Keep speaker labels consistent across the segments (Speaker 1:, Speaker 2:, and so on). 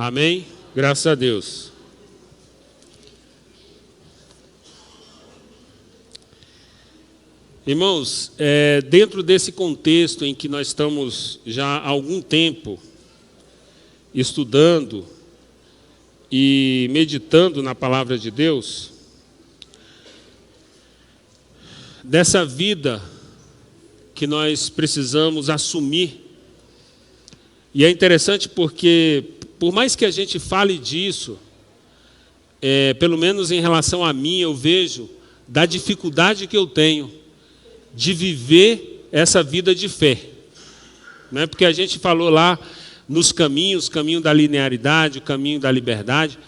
Speaker 1: Amém? Graças a Deus. Irmãos, dentro desse contexto em que nós estamos já há algum tempo estudando e meditando na palavra de Deus, dessa vida que nós precisamos assumir. E é interessante porque, por mais que a gente fale disso, pelo menos em relação a mim, eu vejo da dificuldade que eu tenho de viver essa vida de fé. Não é porque a gente falou lá nos caminhos, o caminho da linearidade, o caminho da liberdade.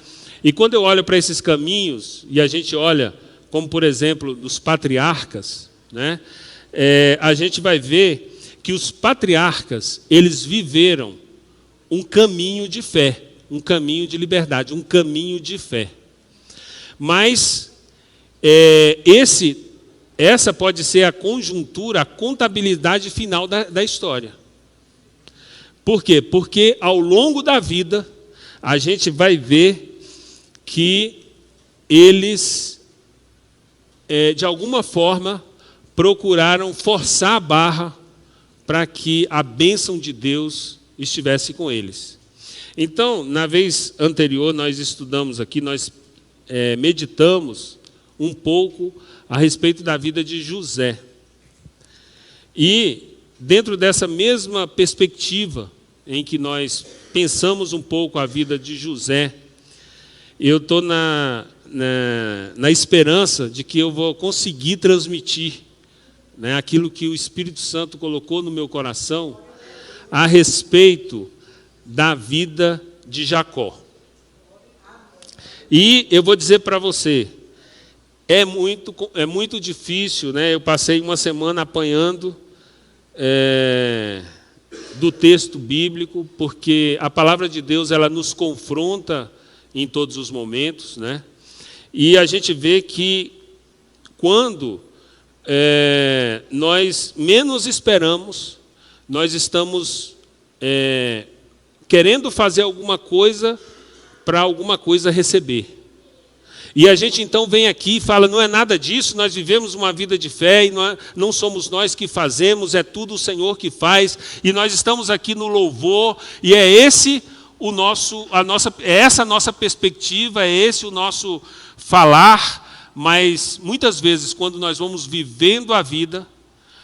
Speaker 1: E quando eu olho para esses caminhos, e a gente olha, como por exemplo, dos patriarcas, né, a gente vai ver que os patriarcas, eles viveram um caminho de fé, um caminho de liberdade, um caminho de fé. Mas essa pode ser a conjuntura, a contabilidade final da história. Por quê? Porque ao longo da vida, a gente vai ver que eles, de alguma forma, procuraram forçar a barra para que a bênção de Deus estivesse com eles. Então, na vez anterior, nós estudamos aqui, nós meditamos um pouco a respeito da vida de José. E, dentro dessa mesma perspectiva em que nós pensamos um pouco a vida de José, eu estou na esperança de que eu vou conseguir transmitir, né, aquilo que o Espírito Santo colocou no meu coração a respeito da vida de Jacó. E eu vou dizer para você, é muito difícil, né? Eu passei uma semana apanhando do texto bíblico, porque a palavra de Deus ela nos confronta em todos os momentos, né? E a gente vê que quando nós menos esperamos, nós estamos querendo fazer alguma coisa para alguma coisa receber. E a gente então vem aqui e fala, não é nada disso, nós vivemos uma vida de fé, e não somos nós que fazemos, é tudo o Senhor que faz, e nós estamos aqui no louvor, e é essa a nossa perspectiva, é esse o nosso falar, mas muitas vezes quando nós vamos vivendo a vida,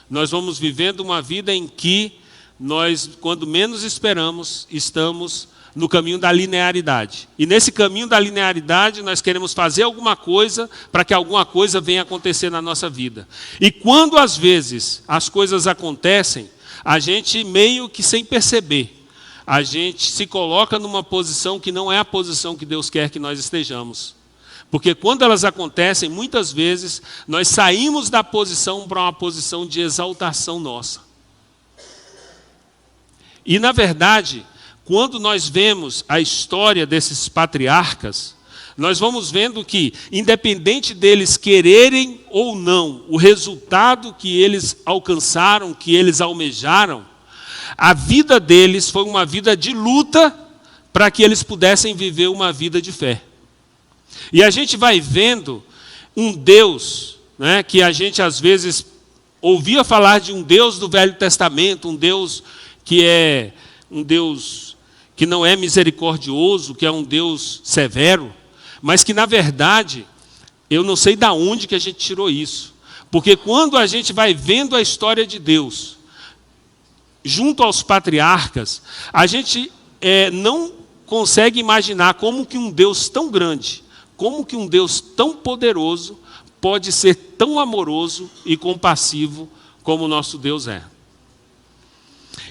Speaker 1: nós vamos vivendo uma vida em que nós, quando menos esperamos, estamos no caminho da linearidade. E nesse caminho da linearidade, nós queremos fazer alguma coisa para que alguma coisa venha acontecer na nossa vida. E quando, às vezes, as coisas acontecem, a gente, meio que sem perceber, a gente se coloca numa posição que não é a posição que Deus quer que nós estejamos. Porque quando elas acontecem, muitas vezes, nós saímos da posição para uma posição de exaltação nossa. E, na verdade, quando nós vemos a história desses patriarcas, nós vamos vendo que, independente deles quererem ou não, o resultado que eles alcançaram, que eles almejaram, a vida deles foi uma vida de luta para que eles pudessem viver uma vida de fé. E a gente vai vendo um Deus, né, que a gente às vezes ouvia falar de um Deus do Velho Testamento, um Deus que é um Deus que não é misericordioso, que é um Deus severo, mas que, na verdade, eu não sei de onde que a gente tirou isso. Porque quando a gente vai vendo a história de Deus, junto aos patriarcas, a gente não consegue imaginar como que um Deus tão grande, como que um Deus tão poderoso, pode ser tão amoroso e compassivo como o nosso Deus é.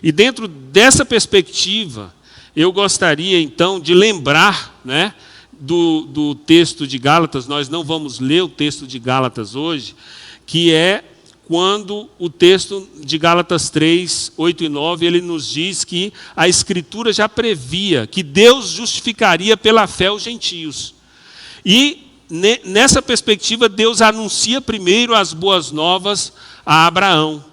Speaker 1: E dentro dessa perspectiva, eu gostaria, então, de lembrar, né, do texto de Gálatas. Nós não vamos ler o texto de Gálatas hoje, que é quando o texto de Gálatas 3, 8 e 9, ele nos diz que a Escritura já previa que Deus justificaria pela fé os gentios. E, nessa perspectiva, Deus anuncia primeiro as boas novas a Abraão.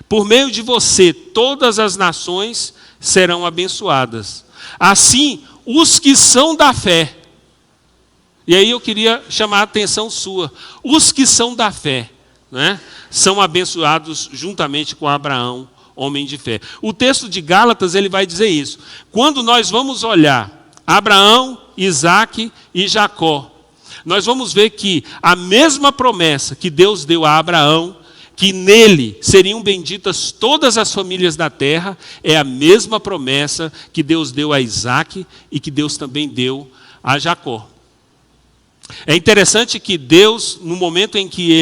Speaker 1: Por meio de você, todas as nações serão abençoadas. Assim, os que são da fé. E aí eu queria chamar a atenção sua. Os que são da fé, né, são abençoados juntamente com Abraão, homem de fé. O texto de Gálatas ele vai dizer isso. Quando nós vamos olhar Abraão, Isaque e Jacó, nós vamos ver que a mesma promessa que Deus deu a Abraão, que nele seriam benditas todas as famílias da terra, é a mesma promessa que Deus deu a Isaque e que Deus também deu a Jacó. É interessante que Deus, no momento em que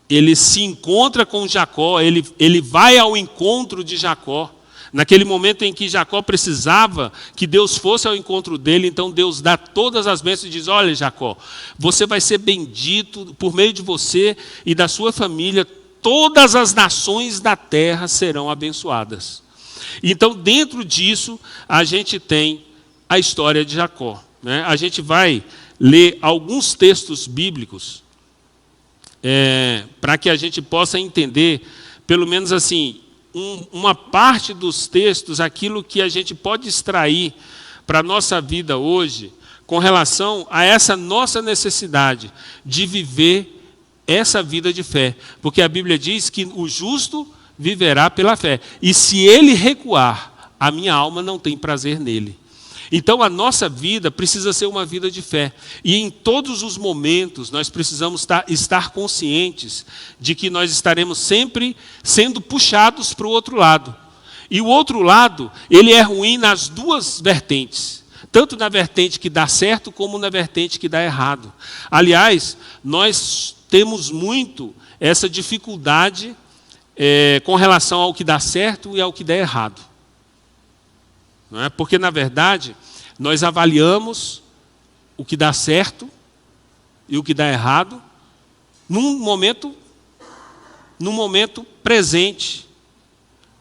Speaker 1: ele se encontra com Jacó, ele vai ao encontro de Jacó. Naquele momento em que Jacó precisava que Deus fosse ao encontro dele, então Deus dá todas as bênçãos e diz: olha, Jacó, você vai ser bendito, por meio de você e da sua família, todas as nações da terra serão abençoadas. Então, dentro disso, a gente tem a história de Jacó, né? A gente vai ler alguns textos bíblicos para que a gente possa entender, pelo menos assim, uma parte dos textos, aquilo que a gente pode extrair para a nossa vida hoje, com relação a essa nossa necessidade de viver essa vida de fé. Porque a Bíblia diz que o justo viverá pela fé. E se ele recuar, a minha alma não tem prazer nele. Então a nossa vida precisa ser uma vida de fé. E em todos os momentos nós precisamos estar conscientes de que nós estaremos sempre sendo puxados para o outro lado. E o outro lado, ele é ruim nas duas vertentes. Tanto na vertente que dá certo, como na vertente que dá errado. Aliás, nós temos muito essa dificuldade com relação ao que dá certo e ao que dá errado. Não é? Porque, na verdade, nós avaliamos o que dá certo e o que dá errado num momento presente.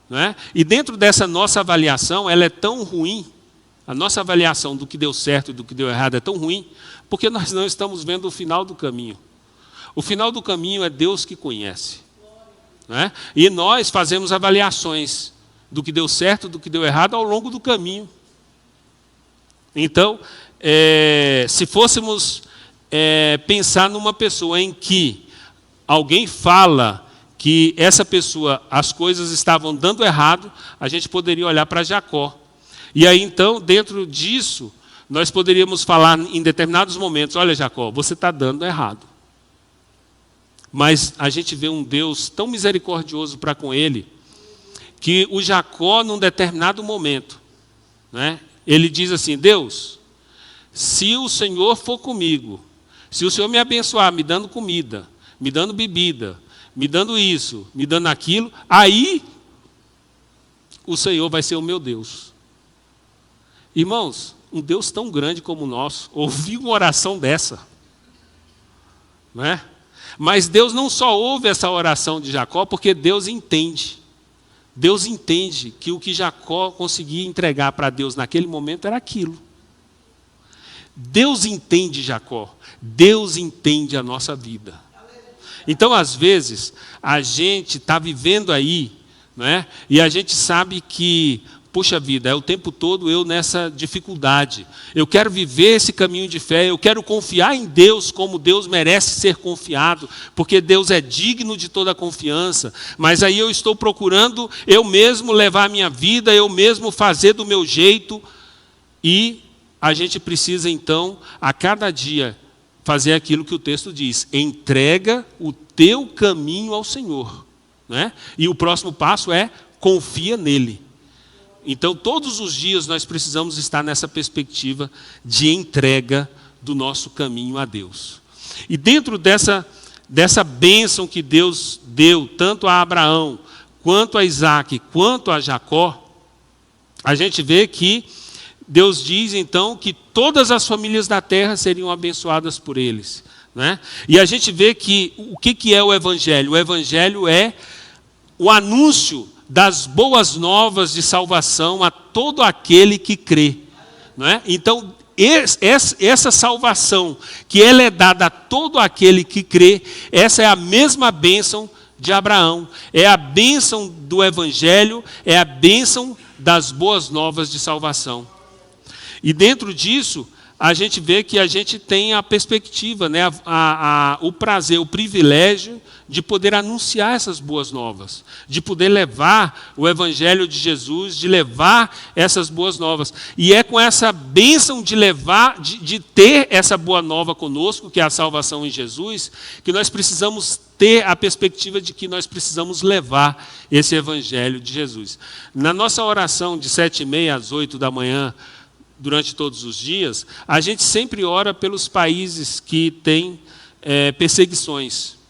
Speaker 1: Não é? E dentro dessa nossa avaliação, ela é tão ruim, a nossa avaliação do que deu certo e do que deu errado é tão ruim, porque nós não estamos vendo o final do caminho. O final do caminho é Deus que conhece. Não é? E nós fazemos avaliações do que deu certo, do que deu errado ao longo do caminho. Então, se fôssemos pensar numa pessoa em que alguém fala que essa pessoa, as coisas estavam dando errado, a gente poderia olhar para Jacó. E aí, então, dentro disso, nós poderíamos falar em determinados momentos: olha, Jacó, você está dando errado. Mas a gente vê um Deus tão misericordioso para com ele, que o Jacó, num determinado momento, né, ele diz assim: Deus, se o Senhor for comigo, se o Senhor me abençoar, me dando comida, me dando bebida, me dando isso, me dando aquilo, aí o Senhor vai ser o meu Deus. Irmãos, um Deus tão grande como o nosso, ouvir uma oração dessa, não é? Mas Deus não só ouve essa oração de Jacó, porque Deus entende. Deus entende que o que Jacó conseguia entregar para Deus naquele momento era aquilo. Deus entende Jacó. Deus entende a nossa vida. Então, às vezes, a gente está vivendo aí, não é? E a gente sabe que, puxa vida, é o tempo todo eu nessa dificuldade. Eu quero viver esse caminho de fé, eu quero confiar em Deus como Deus merece ser confiado, porque Deus é digno de toda confiança. Mas aí eu estou procurando eu mesmo levar a minha vida, eu mesmo fazer do meu jeito. E a gente precisa, então, a cada dia, fazer aquilo que o texto diz: entrega o teu caminho ao Senhor. Né? E o próximo passo é: confia nele. Então, todos os dias nós precisamos estar nessa perspectiva de entrega do nosso caminho a Deus. E dentro dessa bênção que Deus deu, tanto a Abraão, quanto a Isaque, quanto a Jacó, a gente vê que Deus diz, então, que todas as famílias da terra seriam abençoadas por eles. Né? E a gente vê que o que é o Evangelho? O Evangelho é o anúncio das boas novas de salvação a todo aquele que crê. Não é? Então, essa salvação que ela é dada a todo aquele que crê, essa é a mesma bênção de Abraão. É a bênção do Evangelho, é a bênção das boas novas de salvação. E dentro disso, a gente vê que a gente tem a perspectiva, né, o prazer, o privilégio de poder anunciar essas boas novas, de poder levar o Evangelho de Jesus, de levar essas boas novas. E é com essa bênção de levar, de ter essa boa nova conosco, que é a salvação em Jesus, que nós precisamos ter a perspectiva de que nós precisamos levar esse Evangelho de Jesus. Na nossa oração de 7h30 às 8 da manhã, durante todos os dias, a gente sempre ora pelos países que têm perseguições.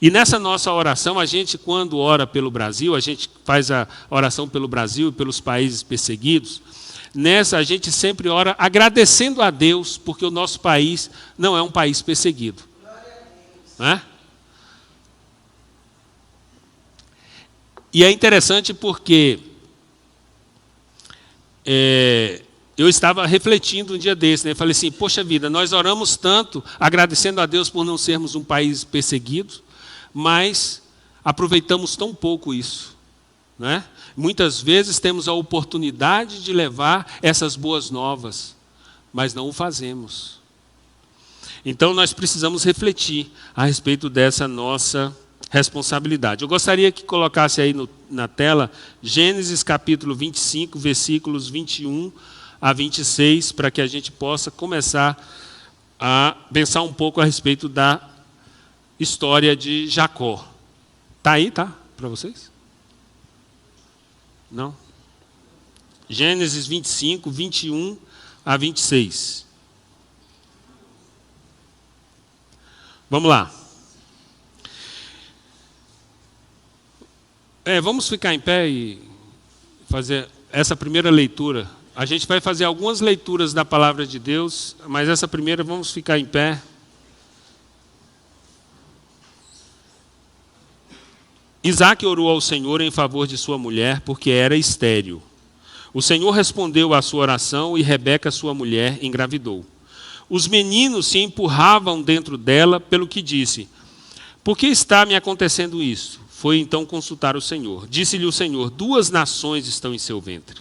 Speaker 1: E nessa nossa oração, a gente, quando ora pelo Brasil, a gente faz a oração pelo Brasil e pelos países perseguidos. Nessa, a gente sempre ora agradecendo a Deus, porque o nosso país não é um país perseguido. Não é? E é interessante porque eu estava refletindo um dia desse, né? Falei assim, poxa vida, nós oramos tanto, agradecendo a Deus por não sermos um país perseguido, mas aproveitamos tão pouco isso, né? Muitas vezes temos a oportunidade de levar essas boas novas, mas não o fazemos. Então nós precisamos refletir a respeito dessa nossa responsabilidade. Eu gostaria que colocasse aí na tela Gênesis capítulo 25, versículos 21 a 26, para que a gente possa começar a pensar um pouco a respeito da história de Jacó. Está aí, tá? Para vocês? Não? Gênesis 25, 21 a 26. Vamos lá. Vamos ficar em pé e fazer essa primeira leitura. A gente vai fazer algumas leituras da palavra de Deus, mas essa primeira vamos ficar em pé. Isaque orou ao Senhor em favor de sua mulher, porque era estéril. O Senhor respondeu à sua oração e Rebeca, sua mulher, engravidou. Os meninos se empurravam dentro dela, pelo que disse, por que está me acontecendo isso? Foi então consultar o Senhor. Disse-lhe o Senhor, 2 nações estão em seu ventre.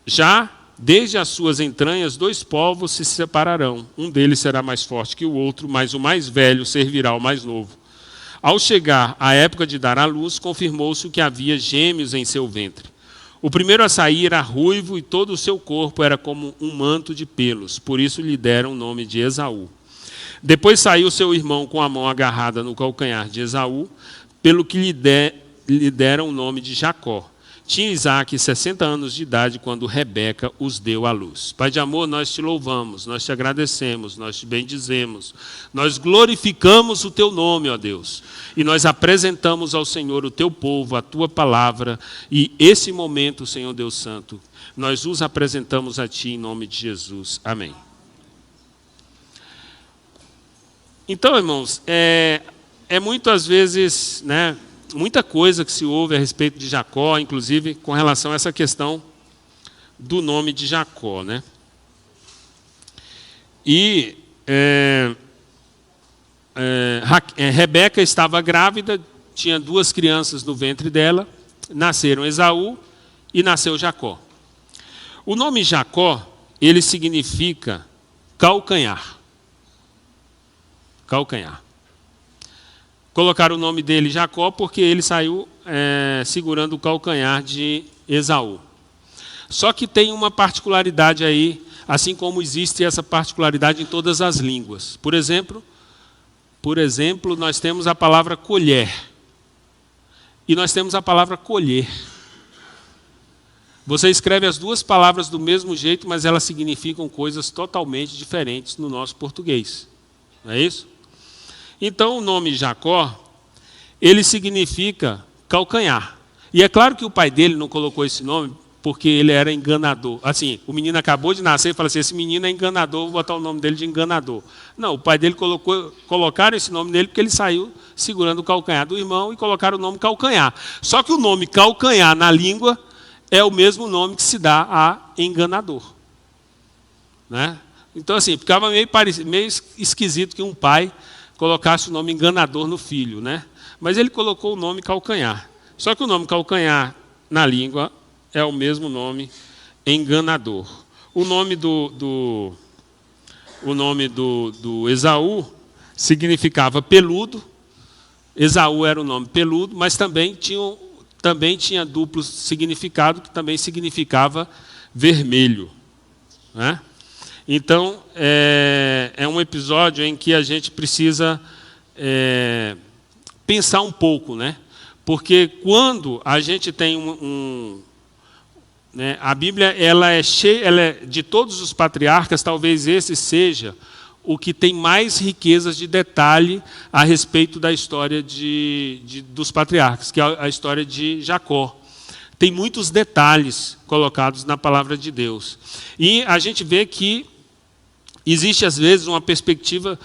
Speaker 1: Já desde as suas entranhas 2 povos se separarão. Um deles será mais forte que o outro, mas o mais velho servirá ao mais novo. Ao chegar a época de dar à luz, confirmou-se que havia gêmeos em seu ventre. O primeiro a sair era ruivo e todo o seu corpo era como um manto de pelos. Por isso lhe deram o nome de Esaú. Depois saiu seu irmão com a mão agarrada no calcanhar de Esaú, pelo que lhe deram o nome de Jacó. Tinha Isaque 60 anos de idade quando Rebeca os deu à luz. Pai de amor, nós te louvamos, nós te agradecemos, nós te bendizemos, nós glorificamos o teu nome, ó Deus, e nós apresentamos ao Senhor o teu povo, a tua palavra, e esse momento, Senhor Deus Santo, nós os apresentamos a ti em nome de Jesus. Amém. Então, irmãos, muitas vezes, né, muita coisa que se ouve a respeito de Jacó, inclusive com relação a essa questão do nome de Jacó, né? E Rebeca estava grávida, tinha 2 crianças no ventre dela, nasceram Esaú e nasceu Jacó. O nome Jacó, ele significa calcanhar. Calcanhar. Colocaram o nome dele Jacó porque ele saiu segurando o calcanhar de Esaú. Só que tem uma particularidade aí, assim como existe essa particularidade em todas as línguas. Por exemplo, nós temos a palavra colher. E nós temos a palavra colher. Você escreve as 2 palavras do mesmo jeito, mas elas significam coisas totalmente diferentes no nosso português. Não é isso? Então, o nome Jacó, ele significa calcanhar. E é claro que o pai dele não colocou esse nome porque ele era enganador. Assim, o menino acabou de nascer e falou assim, esse menino é enganador, vou botar o nome dele de enganador. Não, o pai dele colocaram esse nome nele porque ele saiu segurando o calcanhar do irmão e colocaram o nome calcanhar. Só que o nome calcanhar na língua é o mesmo nome que se dá a enganador. Né? Então, assim, ficava meio esquisito que um pai colocasse o nome enganador no filho, né? Mas ele colocou o nome calcanhar. Só que o nome calcanhar na língua é o mesmo nome enganador. O nome do Esaú significava peludo. Esaú era o nome peludo, mas também tinha duplo significado, que também significava vermelho, né? Então, é um episódio em que a gente precisa pensar um pouco, né? Porque quando a gente tem né, a Bíblia ela é cheia, de todos os patriarcas, talvez esse seja o que tem mais riquezas de detalhe a respeito da história dos patriarcas, que é a história de Jacó. Tem muitos detalhes colocados na palavra de Deus. E a gente vê que existe, às vezes, uma perspectiva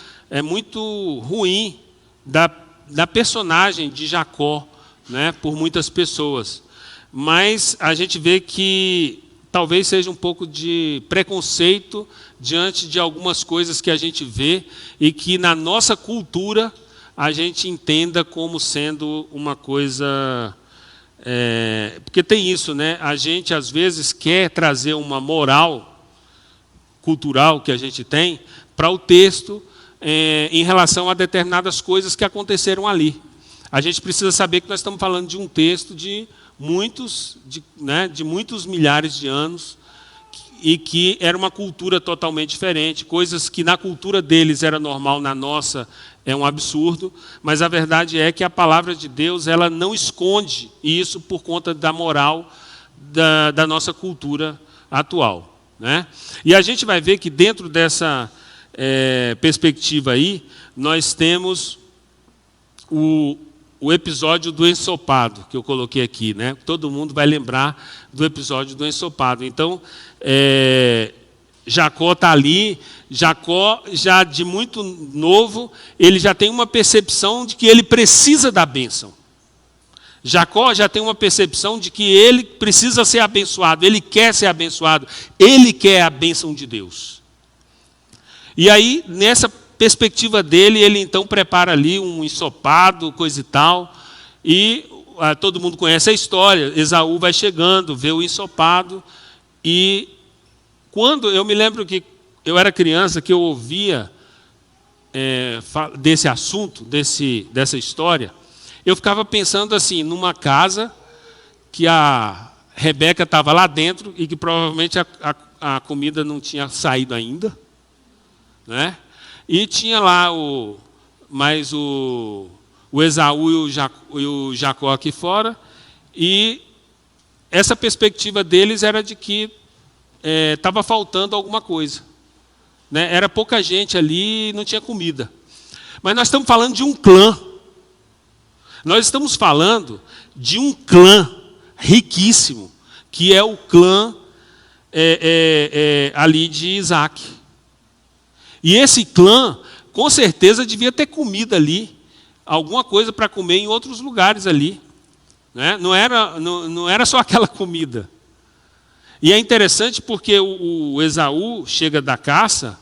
Speaker 1: muito ruim da personagem de Jacó, né, por muitas pessoas. Mas a gente vê que talvez seja um pouco de preconceito diante de algumas coisas que a gente vê e que na nossa cultura a gente entenda como sendo uma coisa... porque tem isso, né? A gente às vezes quer trazer uma moral cultural que a gente tem para o texto em relação a determinadas coisas que aconteceram ali. A gente precisa saber que nós estamos falando de um texto de muitos milhares de anos e que era uma cultura totalmente diferente, coisas que na cultura deles era normal, na nossa é um absurdo, mas a verdade é que a palavra de Deus ela não esconde isso por conta da moral da nossa cultura atual, né? E a gente vai ver que dentro dessa perspectiva aí, nós temos o episódio do ensopado, que eu coloquei aqui, né? Todo mundo vai lembrar do episódio do ensopado. Então, Jacó está ali. Jacó, já de muito novo, ele já tem uma percepção de que ele precisa da bênção. Jacó já tem uma percepção de que ele precisa ser abençoado, ele quer ser abençoado, ele quer a bênção de Deus. E aí, nessa perspectiva dele, ele então prepara ali um ensopado, coisa e tal, e todo mundo conhece a história. Esaú vai chegando, vê o ensopado, e quando eu me lembro que eu era criança, que eu ouvia desse assunto, dessa história, eu ficava pensando assim, numa casa que a Rebeca estava lá dentro e que provavelmente a comida não tinha saído ainda, né? E tinha lá o Esaú e o Jacó aqui fora, e essa perspectiva deles era de que estava faltando alguma coisa, né? Era pouca gente ali e não tinha comida. Mas nós estamos falando de um clã. Nós estamos falando de um clã riquíssimo, que é o clã ali de Isaac. E esse clã, com certeza, devia ter comida ali, alguma coisa para comer em outros lugares ali, né? Não era só aquela comida. E é interessante porque o Esaú chega da caça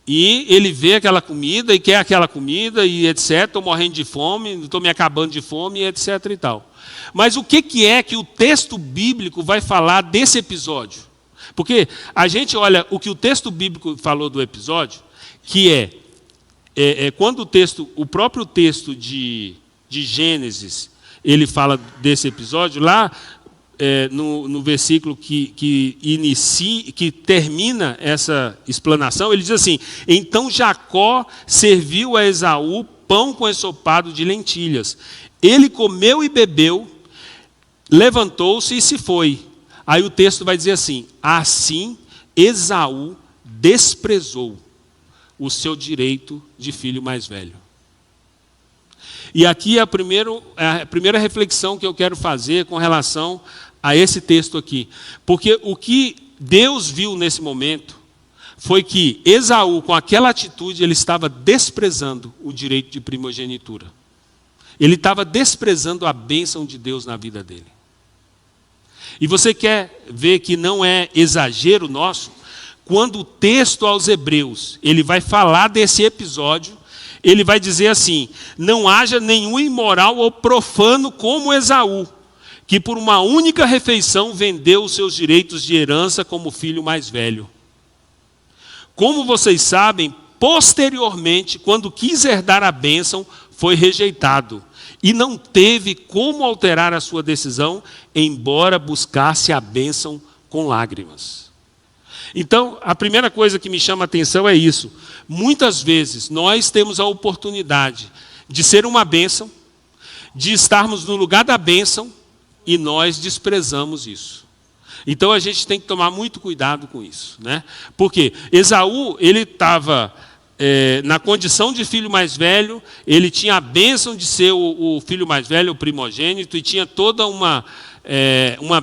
Speaker 1: e ele vê aquela comida e quer aquela comida e etc. Estou morrendo de fome, estou me acabando de fome, etc. e tal. Mas o que é que o texto bíblico vai falar desse episódio? Porque a gente olha o que o texto bíblico falou do episódio, que quando o próprio texto de Gênesis, ele fala desse episódio, lá no versículo que termina essa explanação, ele diz assim: então Jacó serviu a Esaú pão com ensopado de lentilhas. Ele comeu e bebeu, levantou-se e se foi. Aí o texto vai dizer assim: assim Esaú desprezou o seu direito de filho mais velho. E aqui é a primeira reflexão que eu quero fazer com relação a esse texto aqui. Porque o que Deus viu nesse momento foi que Esaú, com aquela atitude, ele estava desprezando o direito de primogenitura. Ele estava desprezando a bênção de Deus na vida dele. E você quer ver que não é exagero nosso? Quando o texto aos Hebreus, ele vai falar desse episódio, ele vai dizer assim: não haja nenhum imoral ou profano como Esaú, que por uma única refeição vendeu os seus direitos de herança como filho mais velho. Como vocês sabem, posteriormente, quando quis herdar a bênção, foi rejeitado e não teve como alterar a sua decisão, embora buscasse a bênção com lágrimas. Então, a primeira coisa que me chama a atenção é isso. Muitas vezes nós temos a oportunidade de ser uma bênção, de estarmos no lugar da bênção, e nós desprezamos isso. Então a gente tem que tomar muito cuidado com isso, né? Porque Esaú, ele estava na condição de filho mais velho, ele tinha a bênção de ser o filho mais velho, o primogênito, e tinha toda uma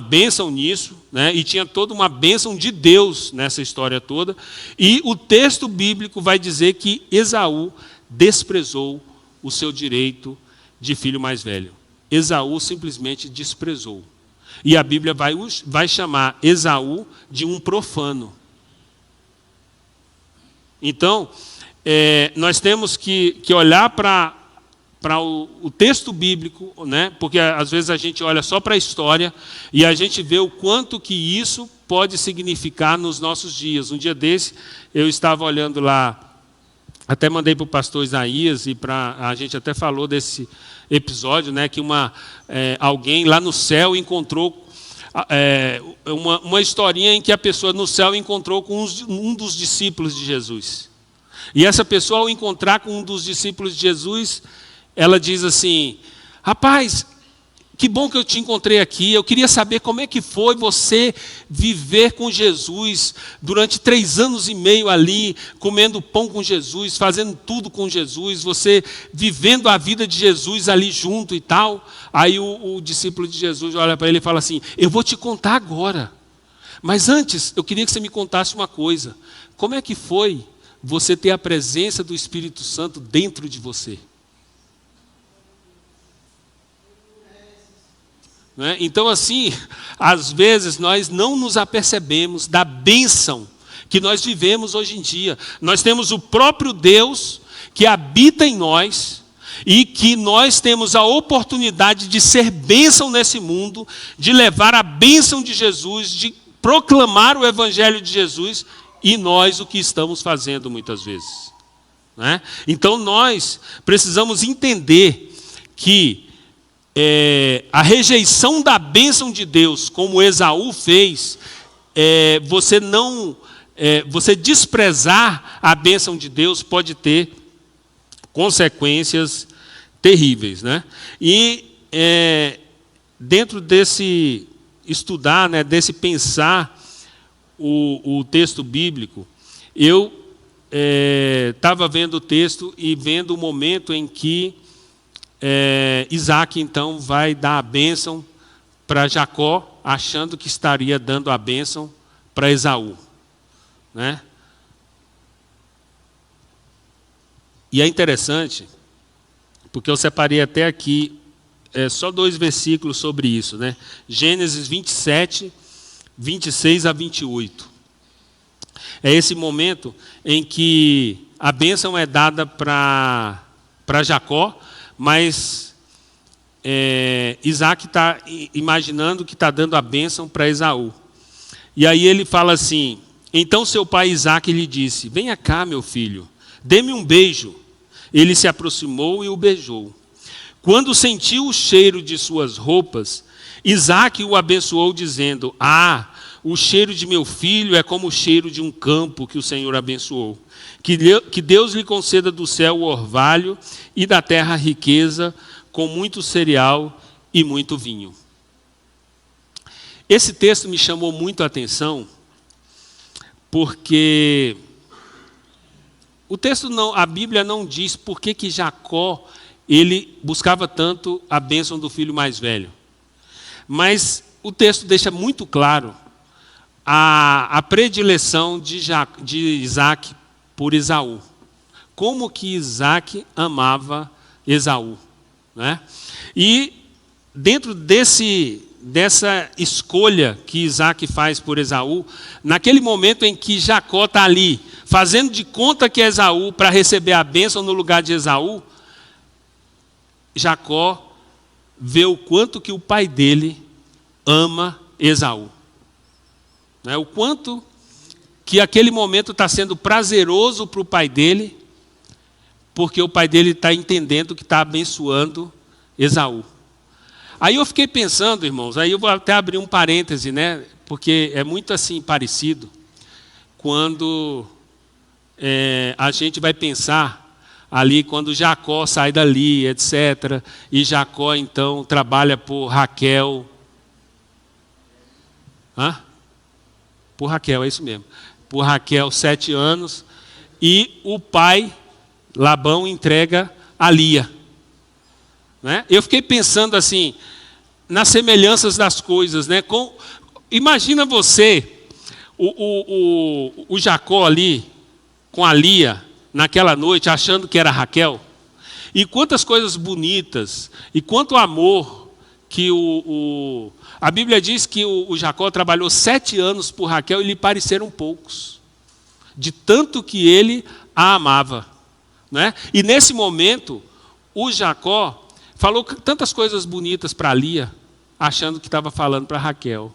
Speaker 1: bênção nisso, né? E tinha toda uma bênção de Deus nessa história toda. E o texto bíblico vai dizer que Esaú desprezou o seu direito de filho mais velho. Esaú simplesmente desprezou. E a Bíblia vai chamar Esaú de um profano. Então, nós temos que olhar para o texto bíblico, né? Porque às vezes a gente olha só para a história e a gente vê o quanto que isso pode significar nos nossos dias. Um dia desse, eu estava olhando lá, até mandei para o pastor Isaías, e a gente até falou desse episódio, né, que alguém lá no céu encontrou uma historinha em que a pessoa no céu encontrou com um dos discípulos de Jesus. E essa pessoa, ao encontrar com um dos discípulos de Jesus, ela diz assim: rapaz, que bom que eu te encontrei aqui, eu queria saber como é que foi você viver com Jesus durante 3 anos e meio ali, comendo pão com Jesus, fazendo tudo com Jesus, você vivendo a vida de Jesus ali junto e tal. Aí o discípulo de Jesus olha para ele e fala assim: eu vou te contar agora, mas antes eu queria que você me contasse uma coisa. Como é que foi você ter a presença do Espírito Santo dentro de você? Então, assim, às vezes nós não nos apercebemos da bênção que nós vivemos hoje em dia. Nós temos o próprio Deus que habita em nós e que nós temos a oportunidade de ser bênção nesse mundo, de levar a bênção de Jesus, de proclamar o Evangelho de Jesus, e nós o que estamos fazendo muitas vezes. Então, nós precisamos entender que a rejeição da bênção de Deus, como Esaú fez, você desprezar a bênção de Deus pode ter consequências terríveis, né? E dentro desse estudar, né, desse pensar o texto bíblico, eu estava vendo o texto e vendo o momento em que Isaac então vai dar a bênção para Jacó, achando que estaria dando a bênção para Esaú, né? E é interessante, porque eu separei até aqui só 2 versículos sobre isso, né? Gênesis 27, 26 a 28. É esse momento em que a bênção é dada para Jacó, mas Isaac está imaginando que está dando a bênção para Esaú. E aí ele fala assim: então seu pai Isaac lhe disse: venha cá, meu filho, dê-me um beijo. Ele se aproximou e o beijou. Quando sentiu o cheiro de suas roupas, Isaac o abençoou, dizendo: o cheiro de meu filho é como o cheiro de um campo que o Senhor abençoou. Que Deus lhe conceda do céu o orvalho e da terra a riqueza, com muito cereal e muito vinho. Esse texto me chamou muito a atenção, porque a Bíblia não diz por que Jacó ele buscava tanto a bênção do filho mais velho. Mas o texto deixa muito claro a predileção de Isaac por Esaú. Como que Isaac amava Esaú, né? E dentro dessa escolha que Isaac faz por Esaú, naquele momento em que Jacó está ali, fazendo de conta que é Esaú para receber a bênção no lugar de Esaú, Jacó vê o quanto que o pai dele ama Esaú. O quanto que aquele momento está sendo prazeroso para o pai dele, porque o pai dele está entendendo que está abençoando Esaú. Aí eu fiquei pensando, irmãos, aí eu vou até abrir um parêntese, porque é muito assim parecido, quando a gente vai pensar ali, quando Jacó sai dali, etc., e Jacó então trabalha por Raquel. Por Raquel, é isso mesmo. Por Raquel, 7 anos, e o pai, Labão, entrega a Lia. Eu fiquei pensando assim, nas semelhanças das coisas. Imagina você, o Jacó ali, com a Lia, naquela noite, achando que era Raquel, e quantas coisas bonitas, e quanto amor que a Bíblia diz que o Jacó trabalhou 7 anos por Raquel e lhe pareceram poucos, de tanto que ele a amava. E nesse momento, o Jacó falou tantas coisas bonitas para Lia, achando que estava falando para Raquel.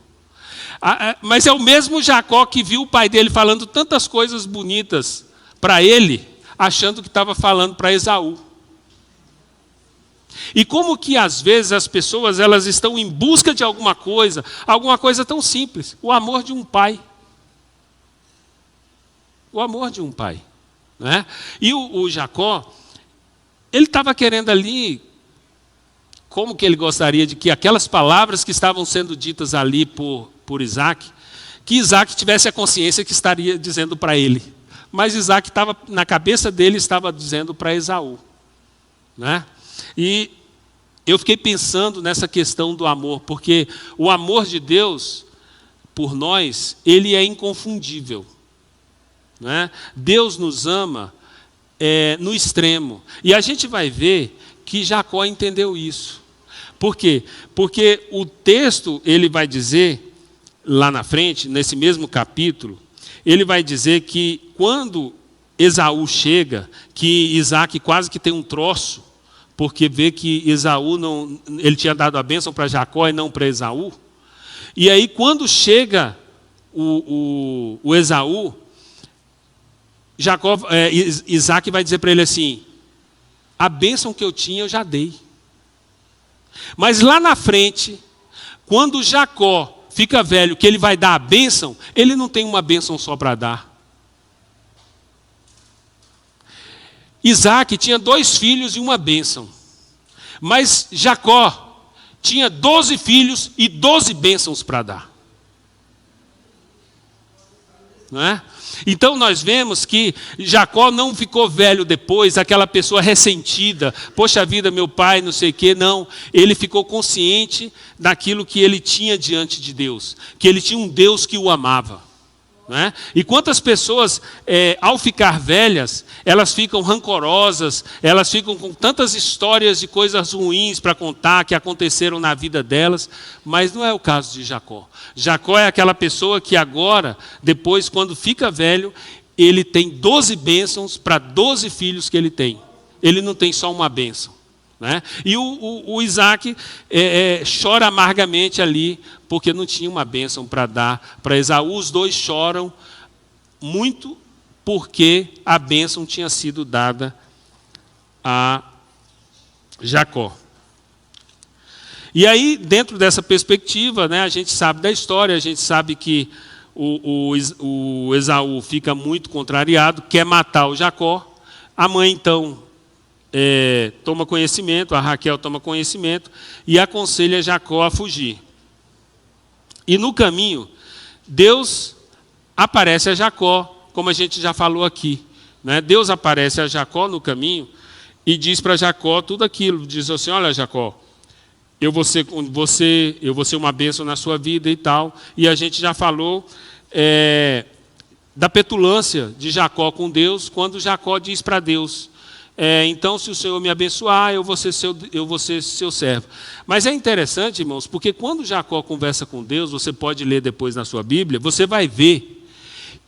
Speaker 1: Mas é o mesmo Jacó que viu o pai dele falando tantas coisas bonitas para ele, achando que estava falando para Esaú. E como que às vezes as pessoas elas estão em busca de alguma coisa tão simples, o amor de um pai. O amor de um pai. E o Jacó, ele estava querendo ali, como que ele gostaria de que aquelas palavras que estavam sendo ditas ali por Isaac, que Isaac tivesse a consciência que estaria dizendo para ele. Mas Isaac estava, na cabeça dele, estava dizendo para Esaú. E eu fiquei pensando nessa questão do amor, porque o amor de Deus por nós, ele é inconfundível. Deus nos ama no extremo. E a gente vai ver que Jacó entendeu isso. Por quê? Porque o texto, ele vai dizer, lá na frente, nesse mesmo capítulo, ele vai dizer que quando Esaú chega, que Isaac quase que tem um troço, porque vê que Esaú ele tinha dado a bênção para Jacó e não para Esaú. E aí quando chega o Esaú, Isaac vai dizer para ele assim, a bênção que eu tinha eu já dei. Mas lá na frente, quando Jacó fica velho, que ele vai dar a bênção, ele não tem uma bênção só para dar. Isaac tinha 2 filhos e uma bênção. Mas Jacó tinha 12 filhos e 12 bênçãos para dar. Então nós vemos que Jacó não ficou velho depois, aquela pessoa ressentida, poxa vida, meu pai, não sei o quê, não. Ele ficou consciente daquilo que ele tinha diante de Deus, que ele tinha um Deus que o amava. E quantas pessoas, ao ficar velhas, elas ficam rancorosas, elas ficam com tantas histórias de coisas ruins para contar, que aconteceram na vida delas, mas não é o caso de Jacó. Jacó é aquela pessoa que agora, depois, quando fica velho, ele tem 12 bênçãos para 12 filhos que ele tem. Ele não tem só uma bênção. E o Isaac chora amargamente ali, porque não tinha uma bênção para dar para Esaú. Os 2 choram muito porque a bênção tinha sido dada a Jacó. E aí, dentro dessa perspectiva, a gente sabe da história, a gente sabe que o Esaú fica muito contrariado, quer matar o Jacó. A mãe, então, toma conhecimento, a Raquel toma conhecimento e aconselha Jacó a fugir. E no caminho, Deus aparece a Jacó, como a gente já falou aqui. Deus aparece a Jacó no caminho e diz para Jacó tudo aquilo. Diz assim, olha Jacó, eu vou ser uma bênção na sua vida e tal. E a gente já falou da petulância de Jacó com Deus, quando Jacó diz para Deus, então se o Senhor me abençoar, eu vou ser seu servo. Mas é interessante, irmãos, porque quando Jacó conversa com Deus, você pode ler depois na sua Bíblia, você vai ver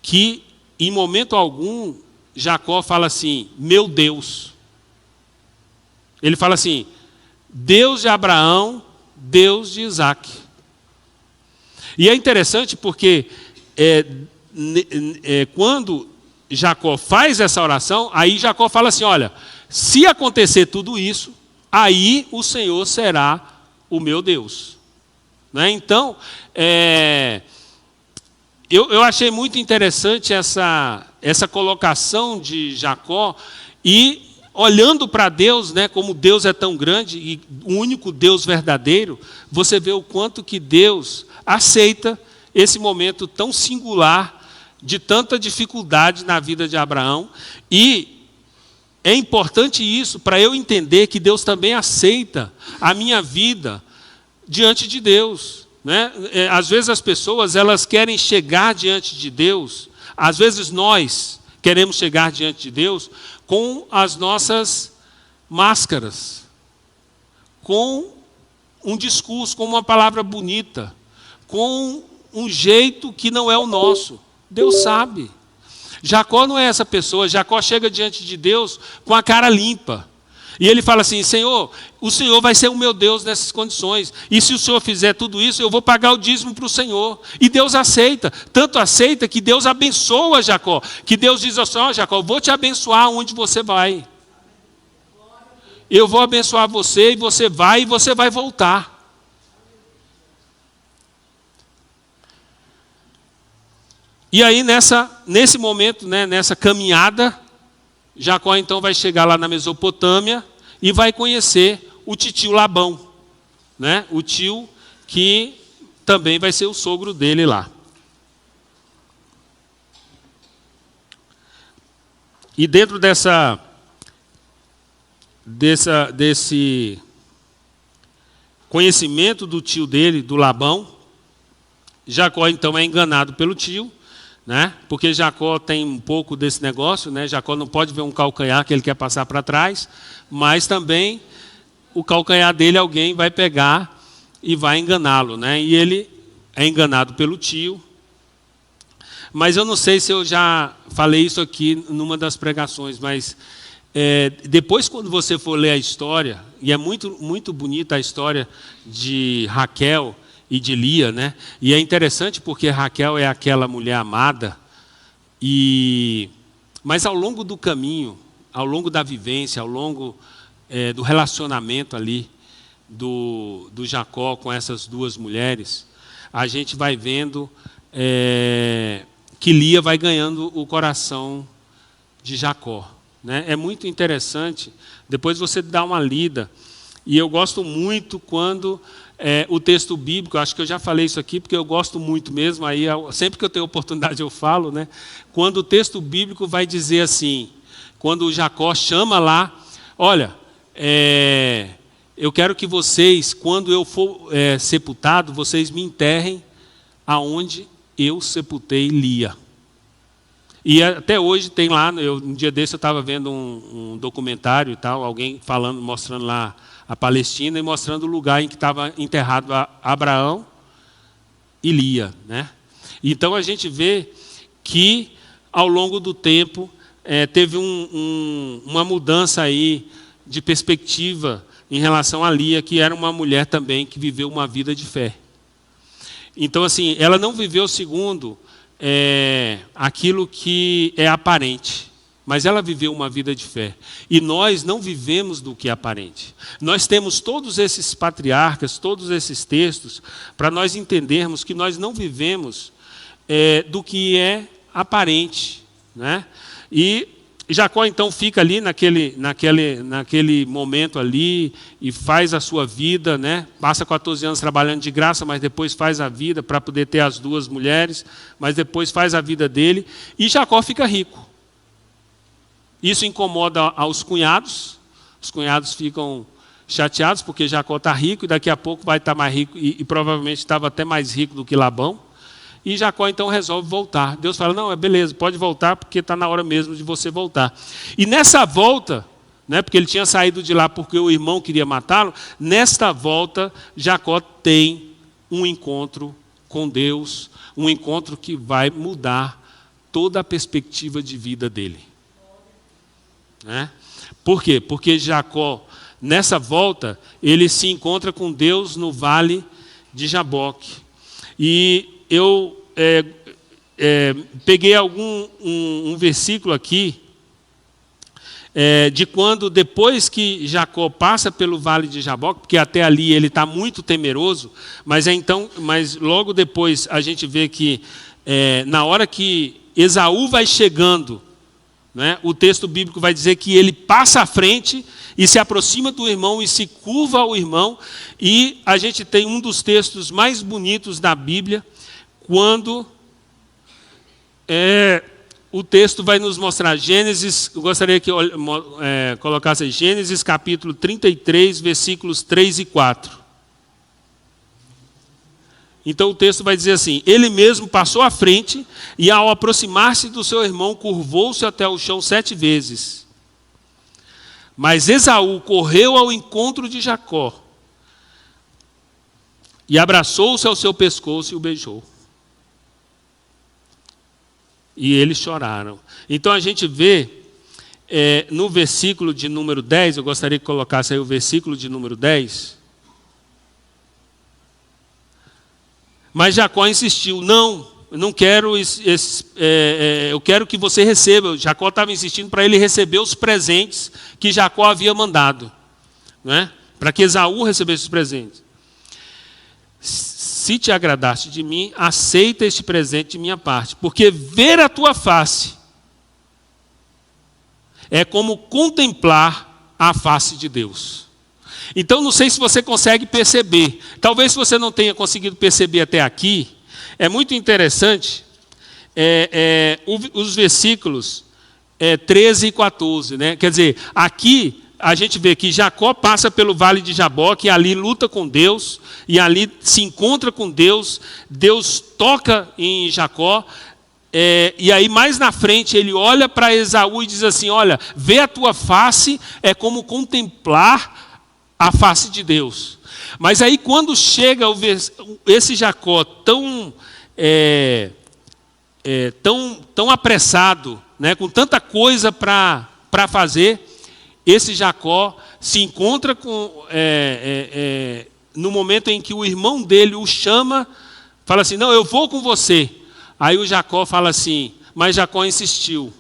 Speaker 1: que em momento algum Jacó fala assim, meu Deus. Ele fala assim, Deus de Abraão, Deus de Isaac. E é interessante porque quando Jacó faz essa oração, aí Jacó fala assim, olha, se acontecer tudo isso, aí o Senhor será o meu Deus. Né? Então, eu achei muito interessante essa colocação de Jacó, e olhando para Deus, né, como Deus é tão grande e o único Deus verdadeiro, você vê o quanto que Deus aceita esse momento tão singular, de tanta dificuldade na vida de Abraão. E é importante isso para eu entender que Deus também aceita a minha vida diante de Deus. Né? Às vezes as pessoas elas querem chegar diante de Deus, às vezes nós queremos chegar diante de Deus com as nossas máscaras, com um discurso, com uma palavra bonita, com um jeito que não é o nosso. Deus sabe. Jacó não é essa pessoa. Jacó chega diante de Deus com a cara limpa. E ele fala assim, Senhor, o Senhor vai ser o meu Deus nessas condições. E se o Senhor fizer tudo isso, eu vou pagar o dízimo para o Senhor. E Deus aceita. Tanto aceita que Deus abençoa Jacó. Que Deus diz assim, ó Jacó, eu vou te abençoar onde você vai. Eu vou abençoar você e você vai voltar. E aí nesse momento, né, nessa caminhada, Jacó então vai chegar lá na Mesopotâmia e vai conhecer o titio Labão, né? O tio que também vai ser o sogro dele lá. E dentro desse conhecimento do tio dele, do Labão, Jacó então é enganado pelo tio, né? Porque Jacó tem um pouco desse negócio, né? Jacó não pode ver um calcanhar que ele quer passar para trás, mas também o calcanhar dele alguém vai pegar e vai enganá-lo, né? E ele é enganado pelo tio. Mas eu não sei se eu já falei isso aqui numa das pregações, mas depois quando você for ler a história, e é muito, muito bonita a história de Raquel e de Lia, né? E é interessante porque Raquel é aquela mulher amada, mas ao longo do caminho, ao longo da vivência, ao longo do relacionamento ali do Jacó com essas duas mulheres, a gente vai vendo que Lia vai ganhando o coração de Jacó. Né? É muito interessante, depois você dá uma lida, e eu gosto muito quando o texto bíblico, acho que eu já falei isso aqui, porque eu gosto muito mesmo, aí sempre que eu tenho oportunidade eu falo, né? Quando o texto bíblico vai dizer assim, quando Jacó chama lá, olha, eu quero que vocês, quando eu for sepultado, vocês me enterrem aonde eu sepultei Lia. E até hoje tem lá, um dia desse eu estava vendo um documentário e tal, alguém falando, mostrando lá a Palestina e mostrando o lugar em que estava enterrado Abraão e Lia. Né? Então a gente vê que ao longo do tempo teve uma mudança aí de perspectiva em relação a Lia, que era uma mulher também que viveu uma vida de fé. Então assim, ela não viveu segundo aquilo que é aparente, mas ela viveu uma vida de fé. E nós não vivemos do que é aparente. Nós temos todos esses patriarcas, todos esses textos, para nós entendermos que nós não vivemos do que é aparente. Né? E Jacó então fica ali naquele momento ali e faz a sua vida, né? Passa 14 anos trabalhando de graça, mas depois faz a vida para poder ter as duas mulheres, mas depois faz a vida dele, e Jacó fica rico. Isso incomoda aos cunhados, os cunhados ficam chateados porque Jacó está rico e daqui a pouco vai estar mais rico e provavelmente estava até mais rico do que Labão. E Jacó então resolve voltar. Deus fala, não, beleza, pode voltar porque está na hora mesmo de você voltar. E nessa volta, né, porque ele tinha saído de lá porque o irmão queria matá-lo, nesta volta Jacó tem um encontro com Deus, um encontro que vai mudar toda a perspectiva de vida dele. Né? Por quê? Porque Jacó, nessa volta, ele se encontra com Deus no vale de Jaboque. E eu peguei um versículo aqui, de quando, depois que Jacó passa pelo vale de Jaboque, porque até ali ele está muito temeroso, mas logo depois a gente vê que, na hora que Esaú vai chegando, né, o texto bíblico vai dizer que ele passa à frente e se aproxima do irmão e se curva ao irmão, e a gente tem um dos textos mais bonitos da Bíblia, quando o texto vai nos mostrar Gênesis, eu gostaria que colocasse Gênesis capítulo 33, versículos 3 e 4. Então o texto vai dizer assim: ele mesmo passou à frente e, ao aproximar-se do seu irmão, curvou-se até o chão 7 vezes. Mas Esaú correu ao encontro de Jacó e abraçou-se ao seu pescoço e o beijou. E eles choraram. Então a gente vê no versículo de número 10, eu gostaria que colocasse aí o versículo de número 10. Mas Jacó insistiu: não, eu não quero eu quero que você receba. Jacó estava insistindo para ele receber os presentes que Jacó havia mandado, né? Para que Esaú recebesse os presentes. Se te agradaste de mim, aceita este presente de minha parte, porque ver a tua face é como contemplar a face de Deus. Então, não sei se você consegue perceber. Talvez se você não tenha conseguido perceber até aqui, é muito interessante os versículos 13 e 14. Né? Quer dizer, aqui a gente vê que Jacó passa pelo vale de Jaboque, e ali luta com Deus, e ali se encontra com Deus, Deus toca em Jacó, e aí mais na frente ele olha para Esaú e diz assim: olha, ver a tua face é como contemplar a face de Deus. Mas aí quando chega esse Jacó tão apressado, né, com tanta coisa para fazer, esse Jacó se encontra no momento em que o irmão dele o chama, fala assim: não, eu vou com você. Aí o Jacó fala assim, mas Jacó insistiu.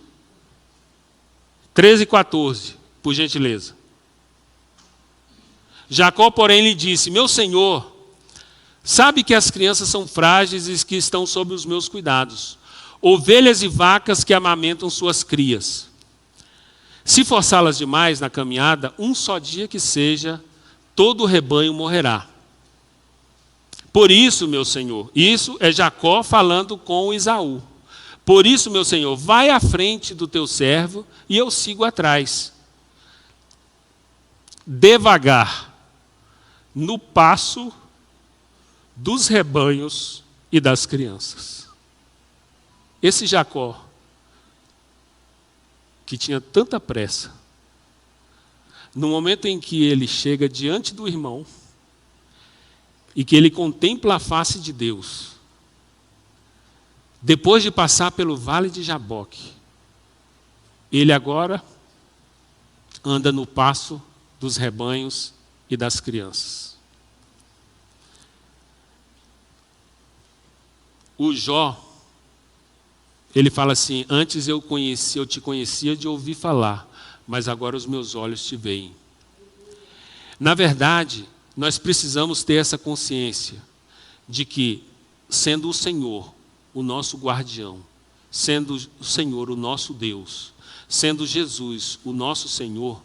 Speaker 1: 13 e 14, por gentileza. Jacó, porém, lhe disse: meu senhor, sabe que as crianças são frágeis e que estão sob os meus cuidados, ovelhas e vacas que amamentam suas crias. Se forçá-las demais na caminhada, um só dia que seja, todo o rebanho morrerá. Por isso, meu senhor, isso é Jacó falando com Esaú. Por isso, meu senhor, vai à frente do teu servo e eu sigo atrás. Devagar, no passo dos rebanhos e das crianças. Esse Jacó, que tinha tanta pressa, no momento em que ele chega diante do irmão e que ele contempla a face de Deus, depois de passar pelo vale de Jaboque, ele agora anda no passo dos rebanhos e das crianças. O Jó, ele fala assim: antes eu te conhecia de ouvir falar, mas agora os meus olhos te veem. Na verdade, nós precisamos ter essa consciência de que, sendo o Senhor o nosso guardião, sendo o Senhor o nosso Deus, sendo Jesus o nosso Senhor,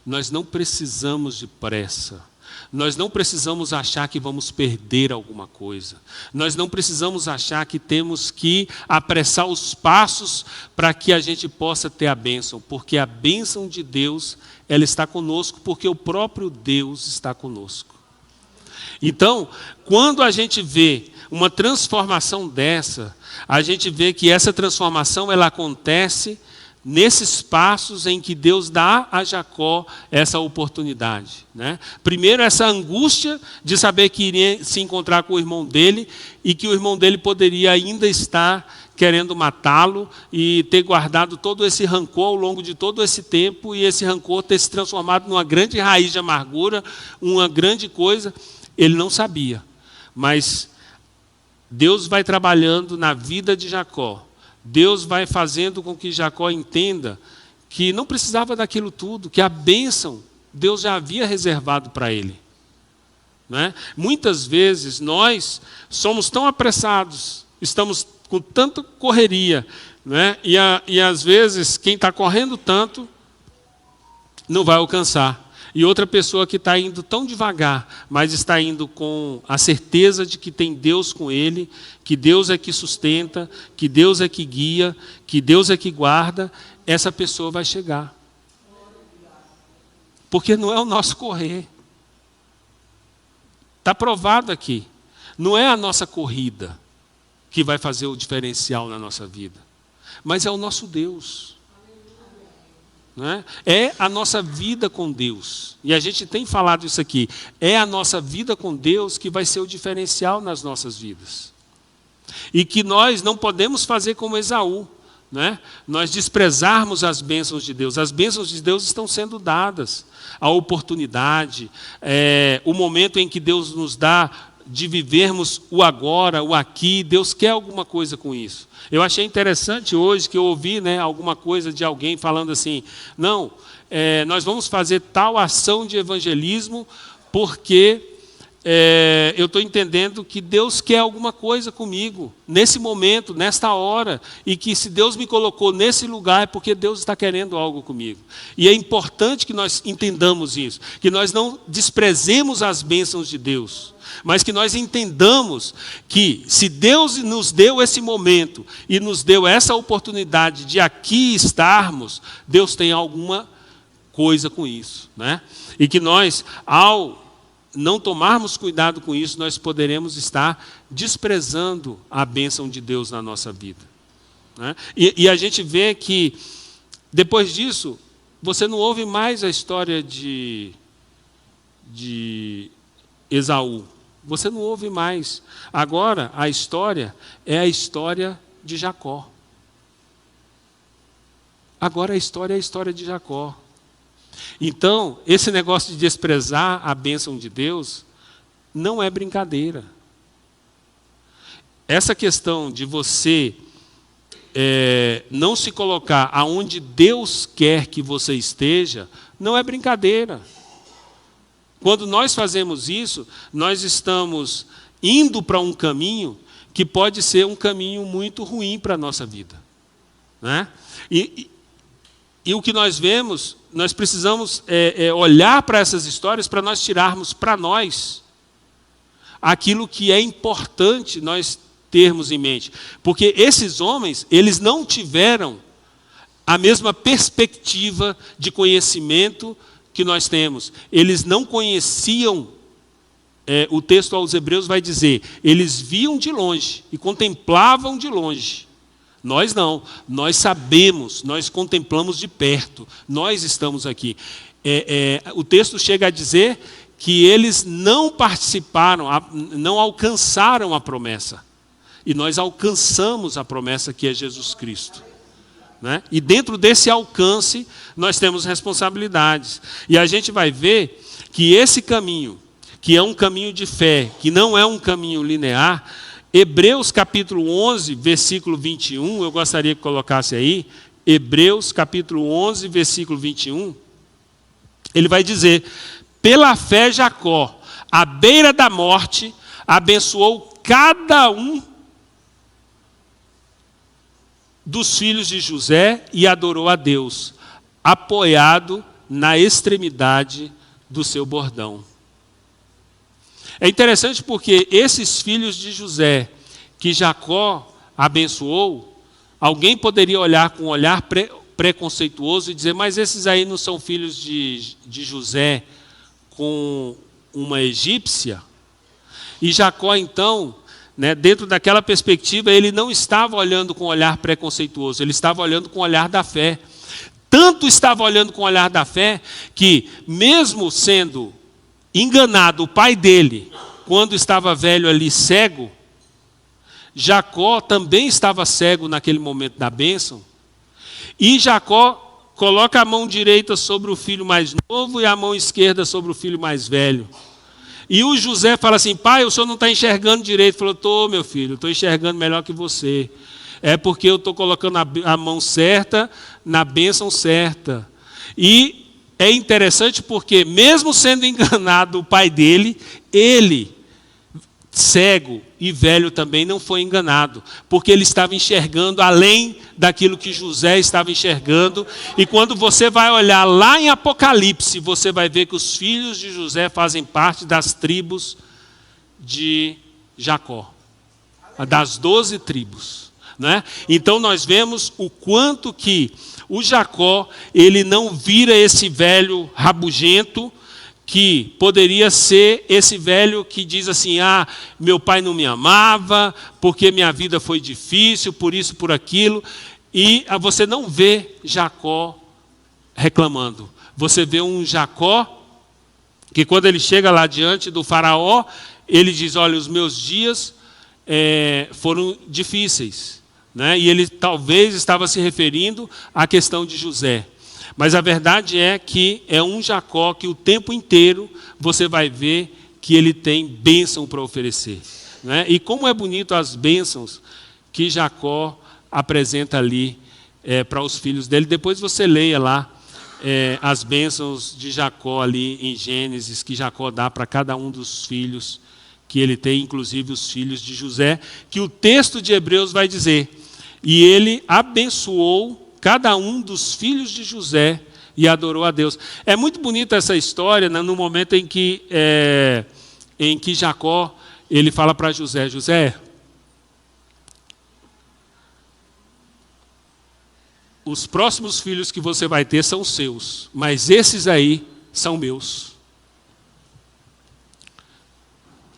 Speaker 1: nós não precisamos de pressa. Nós não precisamos achar que vamos perder alguma coisa. Nós não precisamos achar que temos que apressar os passos para que a gente possa ter a bênção, porque a bênção de Deus, ela está conosco, porque o próprio Deus está conosco. Então, quando a gente vê uma transformação dessa, a gente vê que essa transformação ela acontece nesses passos em que Deus dá a Jacó essa oportunidade, né? Primeiro, essa angústia de saber que iria se encontrar com o irmão dele e que o irmão dele poderia ainda estar querendo matá-lo e ter guardado todo esse rancor ao longo de todo esse tempo, e esse rancor ter se transformado numa grande raiz de amargura, uma grande coisa. Ele não sabia, mas Deus vai trabalhando na vida de Jacó. Deus vai fazendo com que Jacó entenda que não precisava daquilo tudo, que a bênção Deus já havia reservado para ele. Né? Muitas vezes nós somos tão apressados, estamos com tanta correria, né? E às vezes quem está correndo tanto não vai alcançar. E outra pessoa que está indo tão devagar, mas está indo com a certeza de que tem Deus com ele, que Deus é que sustenta, que Deus é que guia, que Deus é que guarda, essa pessoa vai chegar. Porque não é o nosso correr. Está provado aqui. Não é a nossa corrida que vai fazer o diferencial na nossa vida, mas é o nosso Deus. Né? É a nossa vida com Deus. E a gente tem falado isso aqui. É a nossa vida com Deus que vai ser o diferencial nas nossas vidas. E que nós não podemos fazer como Esaú. Né? Nós desprezarmos as bênçãos de Deus. As bênçãos de Deus estão sendo dadas. A oportunidade, o momento em que Deus nos dá de vivermos o agora, o aqui. Deus quer alguma coisa com isso. Eu achei interessante hoje que eu ouvi, né, alguma coisa de alguém falando assim, não, nós vamos fazer tal ação de evangelismo porque eu estou entendendo que Deus quer alguma coisa comigo, nesse momento, nesta hora, e que se Deus me colocou nesse lugar é porque Deus está querendo algo comigo. E é importante que nós entendamos isso, que nós não desprezemos as bênçãos de Deus, mas que nós entendamos que se Deus nos deu esse momento e nos deu essa oportunidade de aqui estarmos, Deus tem alguma coisa com isso. Né? E que nós, ao não tomarmos cuidado com isso, nós poderemos estar desprezando a bênção de Deus na nossa vida. Né? E a gente vê que, depois disso, você não ouve mais a história de Esaú. Você não ouve mais. Agora, a história é a história de Jacó. Agora a história é a história de Jacó. Então, esse negócio de desprezar a bênção de Deus não é brincadeira. Essa questão de você não se colocar aonde Deus quer que você esteja, não é brincadeira. Quando nós fazemos isso, nós estamos indo para um caminho que pode ser um caminho muito ruim para a nossa vida. Né? E o que nós vemos, nós precisamos olhar para essas histórias para nós tirarmos para nós aquilo que é importante nós termos em mente. Porque esses homens, eles não tiveram a mesma perspectiva de conhecimento que nós temos. Eles não conheciam, o texto aos Hebreus vai dizer, eles viam de longe e contemplavam de longe. Nós não, nós sabemos, nós contemplamos de perto, nós estamos aqui. O texto chega a dizer que eles não participaram, não alcançaram a promessa. E nós alcançamos a promessa que é Jesus Cristo. Né? E dentro desse alcance, nós temos responsabilidades. E a gente vai ver que esse caminho, que é um caminho de fé, que não é um caminho linear, Hebreus capítulo 11, versículo 21, eu gostaria que colocasse aí, Hebreus capítulo 11, versículo 21, ele vai dizer, pela fé Jacó, à beira da morte, abençoou cada um dos filhos de José e adorou a Deus, apoiado na extremidade do seu bordão. É interessante porque esses filhos de José, que Jacó abençoou, alguém poderia olhar com um olhar preconceituoso e dizer, mas esses aí não são filhos de José com uma egípcia? E Jacó, então, né, dentro daquela perspectiva, ele não estava olhando com um olhar preconceituoso, ele estava olhando com o olhar da fé. Tanto estava olhando com o olhar da fé, que mesmo sendo enganado o pai dele, quando estava velho ali cego, Jacó também estava cego naquele momento da bênção, e Jacó coloca a mão direita sobre o filho mais novo e a mão esquerda sobre o filho mais velho. E o José fala assim: pai, o senhor não está enxergando direito. Ele falou: estou, meu filho, estou enxergando melhor que você. É porque eu estou colocando a mão certa na bênção certa. E é interessante porque, mesmo sendo enganado o pai dele, ele, cego e velho também, não foi enganado, porque ele estava enxergando além daquilo que José estava enxergando. E quando você vai olhar lá em Apocalipse, você vai ver que os filhos de José fazem parte das tribos de Jacó, das 12 tribos, né? Então nós vemos o quanto que o Jacó, ele não vira esse velho rabugento, que poderia ser esse velho que diz assim: ah, meu pai não me amava, porque minha vida foi difícil, por isso, por aquilo. E você não vê Jacó reclamando. Você vê um Jacó que, quando ele chega lá diante do faraó, ele diz: olha, os meus dias foram difíceis, né? E ele talvez estava se referindo à questão de José. Mas a verdade é que é um Jacó que o tempo inteiro você vai ver que ele tem bênção para oferecer, né? E como é bonito as bênçãos que Jacó apresenta ali para os filhos dele. Depois você leia lá as bênçãos de Jacó ali em Gênesis, que Jacó dá para cada um dos filhos que ele tem, inclusive os filhos de José, que o texto de Hebreus vai dizer: e ele abençoou cada um dos filhos de José e adorou a Deus. É muito bonita essa história, né, no momento em que Jacó ele fala para José: José, os próximos filhos que você vai ter são seus, mas esses aí são meus.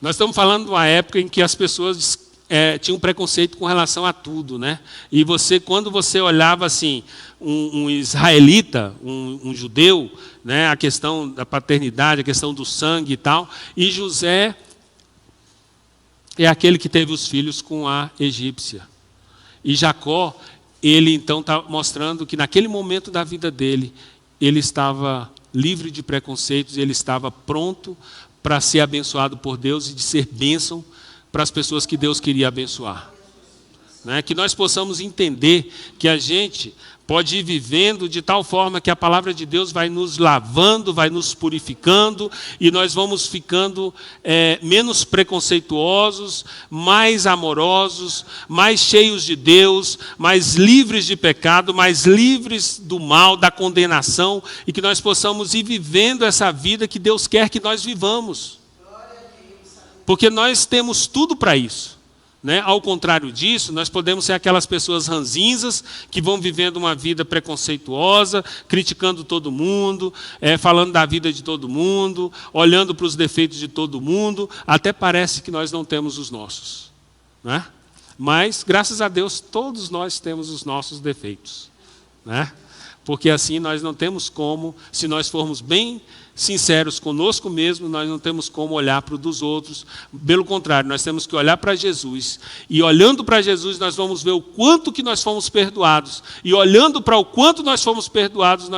Speaker 1: Nós estamos falando de uma época em que as pessoas tinham preconceito com relação a tudo, né? E quando você olhava assim, um israelita, um judeu, né, a questão da paternidade, a questão do sangue e tal, e José é aquele que teve os filhos com a egípcia. E Jacó, ele então está mostrando que naquele momento da vida dele, ele estava livre de preconceitos, ele estava pronto para ser abençoado por Deus e de ser bênção para as pessoas que Deus queria abençoar, né? Que nós possamos entender que a gente pode ir vivendo de tal forma que a palavra de Deus vai nos lavando, vai nos purificando, e nós vamos ficando menos preconceituosos, mais amorosos, mais cheios de Deus, mais livres de pecado, mais livres do mal, da condenação, e que nós possamos ir vivendo essa vida que Deus quer que nós vivamos. Porque nós temos tudo para isso, né? Ao contrário disso, nós podemos ser aquelas pessoas ranzinzas que vão vivendo uma vida preconceituosa, criticando todo mundo, falando da vida de todo mundo, olhando para os defeitos de todo mundo. Até parece que nós não temos os nossos, né? Mas, graças a Deus, todos nós temos os nossos defeitos, né? Porque assim nós não temos como, se nós formos bem sinceros conosco mesmo, nós não temos como olhar para o dos outros. Pelo contrário, nós temos que olhar para Jesus. E olhando para Jesus, nós vamos ver o quanto que nós fomos perdoados. E olhando para o quanto nós fomos perdoados,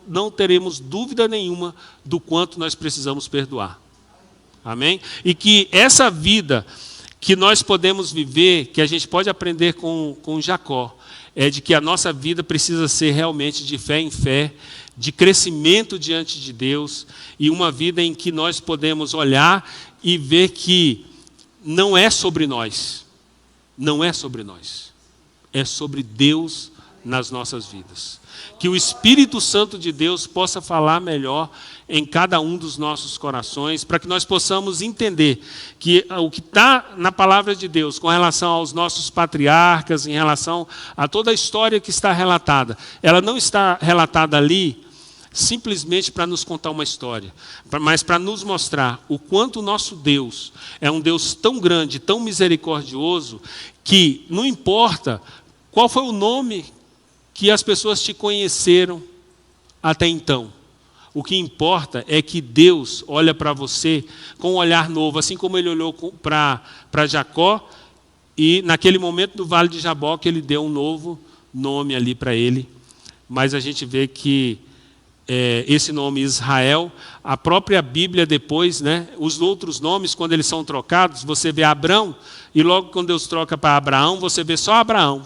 Speaker 1: não teremos dúvida nenhuma do quanto nós precisamos perdoar. Amém? E que essa vida que nós podemos viver, que a gente pode aprender com Jacó, é de que a nossa vida precisa ser realmente de fé em fé, de crescimento diante de Deus, e uma vida em que nós podemos olhar e ver que não é sobre nós, não é sobre nós, é sobre Deus nas nossas vidas. Que o Espírito Santo de Deus possa falar melhor em cada um dos nossos corações, para que nós possamos entender que o que está na palavra de Deus com relação aos nossos patriarcas, em relação a toda a história que está relatada, ela não está relatada ali simplesmente para nos contar uma história, mas para nos mostrar o quanto o nosso Deus é um Deus tão grande, tão misericordioso, que não importa qual foi o nome que as pessoas te conheceram até então. O que importa é que Deus olha para você com um olhar novo, assim como ele olhou para Jacó, e naquele momento do Vale de Jaboque ele deu um novo nome ali para ele. Mas a gente vê que esse nome Israel. A própria Bíblia depois, né, os outros nomes, quando eles são trocados, você vê Abrão, e logo quando Deus troca para Abraão, você vê só Abraão.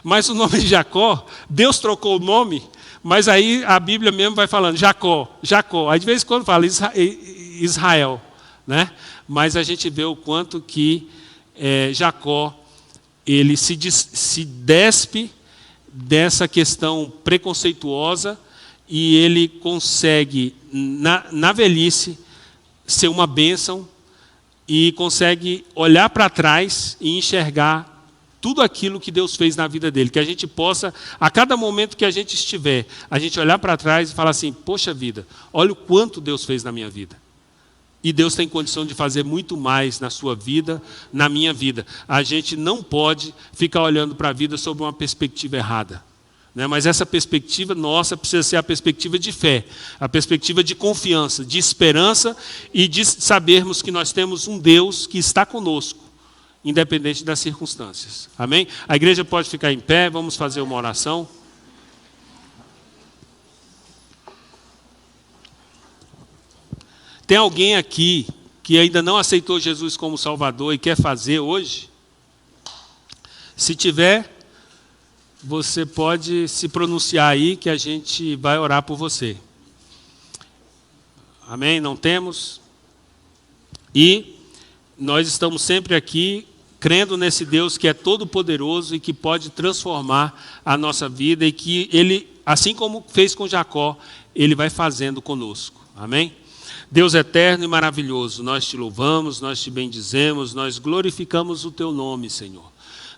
Speaker 1: Mas o nome de Jacó, Deus trocou o nome, mas aí a Bíblia mesmo vai falando Jacó. Aí de vez em quando fala Israel, né? Mas a gente vê o quanto que Jacó, ele se despe dessa questão preconceituosa, e ele consegue, na velhice, ser uma bênção, e consegue olhar para trás e enxergar tudo aquilo que Deus fez na vida dele. Que a gente possa, a cada momento que a gente estiver, a gente olhar para trás e falar assim, poxa vida, olha o quanto Deus fez na minha vida. E Deus tem condição de fazer muito mais na sua vida, na minha vida. A gente não pode ficar olhando para a vida sob uma perspectiva errada. Né? Mas essa perspectiva nossa precisa ser a perspectiva de fé, a perspectiva de confiança, de esperança e de sabermos que nós temos um Deus que está conosco, independente das circunstâncias. Amém? A igreja pode ficar em pé, vamos fazer uma oração. Tem alguém aqui que ainda não aceitou Jesus como Salvador e quer fazer hoje? Se tiver, você pode se pronunciar aí que a gente vai orar por você. Amém? Não temos? E nós estamos sempre aqui crendo nesse Deus que é todo poderoso e que pode transformar a nossa vida, e que Ele, assim como fez com Jacó, Ele vai fazendo conosco. Amém? Deus eterno e maravilhoso, nós te louvamos, nós te bendizemos, nós glorificamos o teu nome, Senhor.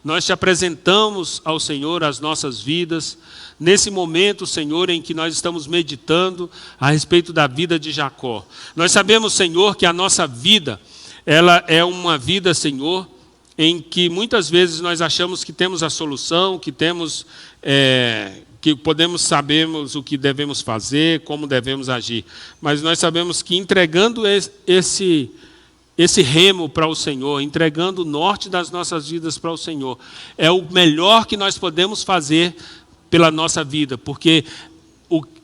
Speaker 1: Nós te apresentamos ao Senhor as nossas vidas, nesse momento, Senhor, em que nós estamos meditando a respeito da vida de Jacó. Nós sabemos, Senhor, que a nossa vida, ela é uma vida, Senhor, em que muitas vezes nós achamos que temos a solução, que temos, que sabemos o que devemos fazer, como devemos agir. Mas nós sabemos que entregando esse remo para o Senhor, entregando o norte das nossas vidas para o Senhor, é o melhor que nós podemos fazer pela nossa vida, porque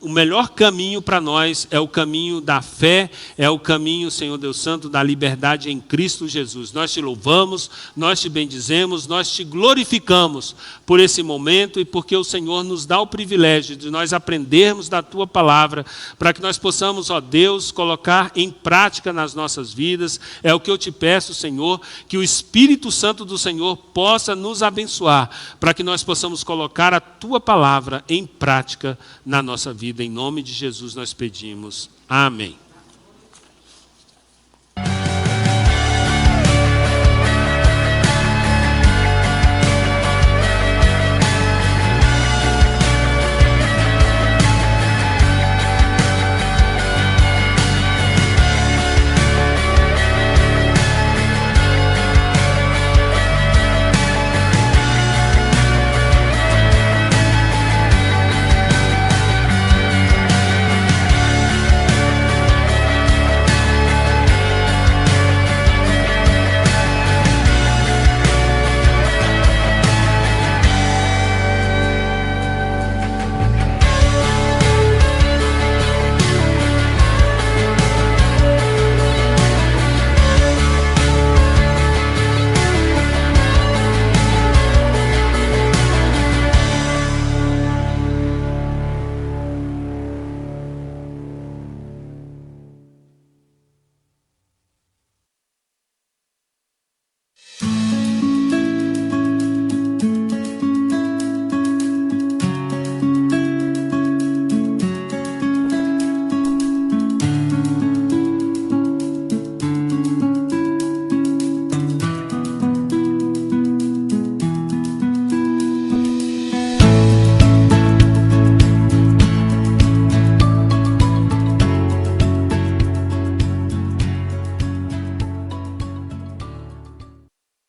Speaker 1: o melhor caminho para nós é o caminho da fé, é o caminho, Senhor Deus Santo, da liberdade em Cristo Jesus. Nós te louvamos, nós te bendizemos, nós te glorificamos por esse momento, e porque o Senhor nos dá o privilégio de nós aprendermos da tua palavra, para que nós possamos, ó Deus, colocar em prática nas nossas vidas. É o que eu te peço, Senhor, que o Espírito Santo do Senhor possa nos abençoar, para que nós possamos colocar a tua palavra em prática na nossa vida. Em nome de Jesus nós pedimos. Amém.